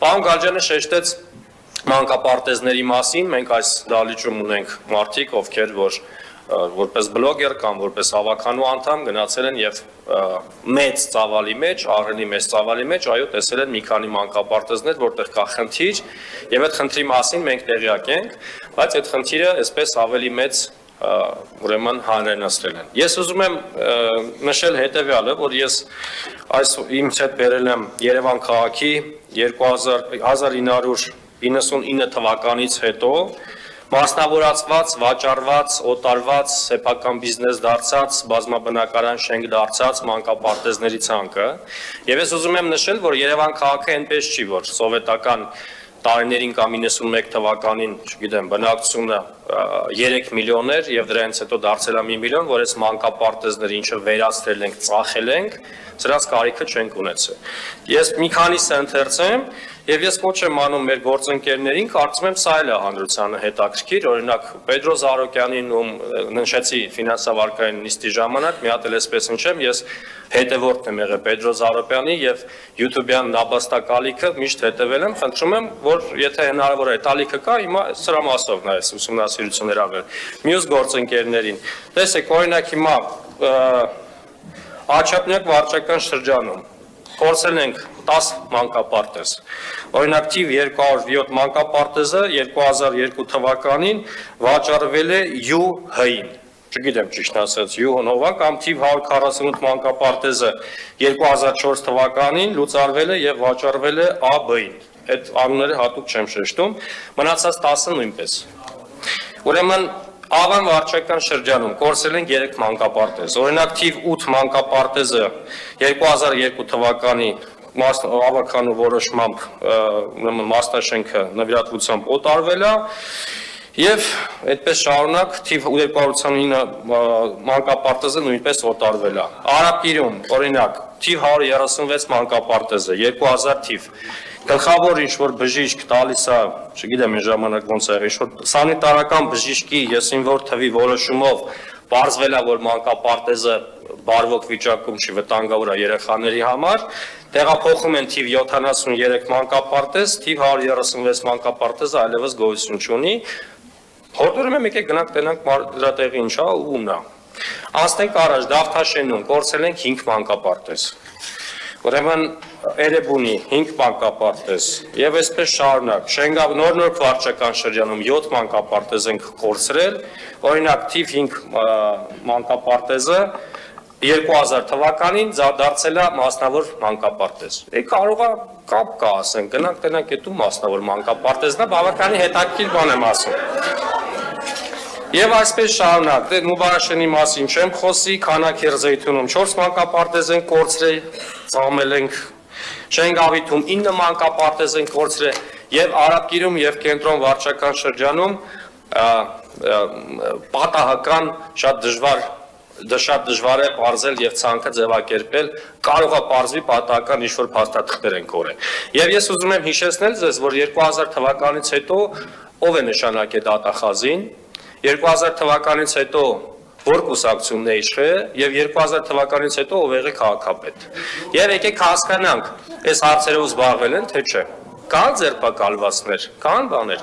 Պարոն Գալջյանը շեշտեց մանկապարտեզների մասին, մենք այս դահլիճում ունենք մարդիկ, ովքեր որ որպես բլոգեր կամ որպես հավաքանու անդամ գնացել են եւ մեծ ծավալի մեջ, աղրենի մեծ ծավալի մեջ, այո, տեսել են մի քանի մանկապարտեզներ, որտեղ կա խնդիր, եւ այդ խնդրի մասին մենք տեղյակ ենք, բայց այդ խնդիրը այսպես ավելի մեծ ուրեմն հանրայնացրել են։ Ես ուզում եմ նշել հետեւյալը, որ ես այս ինձ հետ բերել եմ Երևան քաղաքի 1999 թվականից հետո մասնավորացված, վաճառված, օտարված, սեփական բիզնես դարձած, բազմաբնակարան շենք դարձած մանկապարտեզների ցանկը, եւ ես ուզում եմ նշել, որ Երևան քաղաքը այնպես չի, որ սովետական տարիներին կամ 91 թվականին, չգիտեմ, բնակչությունը 3 միլիոն էր եւ դրանից հետո դարձել է 1 միլիոն, որ այս մանկապարտեզները ինչը վերացրել ենք, ծախել ենք, սրանց կարիքը չենք ունեցել։ Ես մի քանիսը ընթերցեմ եւ ես ոչ եմ անում մեր գործընկերներին, կարծում եմ սա էլ է հանրությանը հետաքրքիր, օրինակ Պետրո Զարոկյանին ում նշեցի ֆինանսավարկային նիստի ժամանակ, մի հատ էլ էսպես նշեմ, ես հետևորդն եմ եղել Պետրո Զարոկյանի եւ YouTube-յան նաբաստակալիքը միշտ հետևել եմ, խնդրում եմ, որ եթե հնարավոր է տալիքը կա, հիմա սրա մասով նայես ուսումնասիրություններ ավել։ Մյուս գործընկերներին, տեսեք, օրինակ հիմա Աչափնյակ վարչական շրջանում կորցրել ենք 10 մանկապարտեզ։ Օրինակ թիվ 207 մանկապարտեզը 2002 թվականին վաճառվել է ՅՈՒՀ-ին, չգիտեմ ճիշտ ասած ՅՈՒՀ-նովա կամ թիվ 148 մանկապարտեզը 2004 թվականին լուծարվել է եւ վաճառվել է ԱԲ-ին։ Այդ անունները հատուկ չեմ շեշտում, մնացած 10-ը նույնպես։ Ուրեմն Ավան վարչական շրջանում կորցրել են 3 մանկապարտեզ։ Օրինակ թիվ 8 մանկապարտեզը 2002 թվականի ավականու որոշմամբ մասնաշենքը նվիրատվությամբ օտարվել է եւ այդպես շարունակ թիվ 229 մանկապարտեզը նույնպես օտարվել է։ Արաբկիրում օրինակ թիվ 136 մանկապարտեզը 2000 թիվ Գլխավոր ինչ-որ բժիշկ տալիս է, չգիտեմ այն ժամանակ ոնց է եղել, ինչ-որ սանիտարական բժիշկի եսինվոր թվի որոշումով պարզվել է, որ մանկապարտեզը բարվոք վիճակում չի, վտանգավոր է երեխաների համար, տեղափոխում են թիվ 73 մանկապարտեզ, թիվ 136 մանկապարտեզը այլևս գոյություն չունի, հորդորում եմ եկեք գնանք տենանք դրա տեղի ինչ է ու ումն է։ Անցնենք առաջ, Դավթաշենում կորցրել ենք 5 մանկապարտեզ։ Ուրեմն Էրեբունի 5 մանկապարտեզ եւ այսպես շարունակ նոր վարչական շրջանում 7 մանկապարտեզ ենք կորցրել, օրինակ թիվ 5 մանկապարտեզը 2000 թվականին դարձել է մասնավոր մանկապարտեզ։ Կարող է կապ կա ասենք, գնանք տենանք այդու մասնավոր մանկապարտեզն է, բավականին հետաքրքիր բան եմ ասում։ Եվ այսպես շարունակ, Նուբարաշենի մասին չեմ խոսի, Քանաքերձեյթունում 4 մանկապարտեզ են կորցրել, ծամել ենք, Շենգավիթում 9 մանկապարտեզ են կորցրել եւ Արաբկիրում եւ Կենտրոն վարչական շրջանում պատահական շատ դժվար է բարձել եւ ցանկը ձևակերպել, կարող է բարձվի պատահական ինչ-որ փաստաթղթեր են կորել։ Եվ ես ուզում եմ հիշեցնել ձեզ, որ 2000 թվականից հետո ով է նշանակել դատախազին, 2000 թվականից հետո որ կուսակցությունն է իշխել եւ 2000 թվականից հետո ով եղել քաղաքապետ։ Եվ եկեք հասկանանք, այս հարցերով զբաղվել են թե չէ։ Կան ձերբակալվածներ, կան բաներ։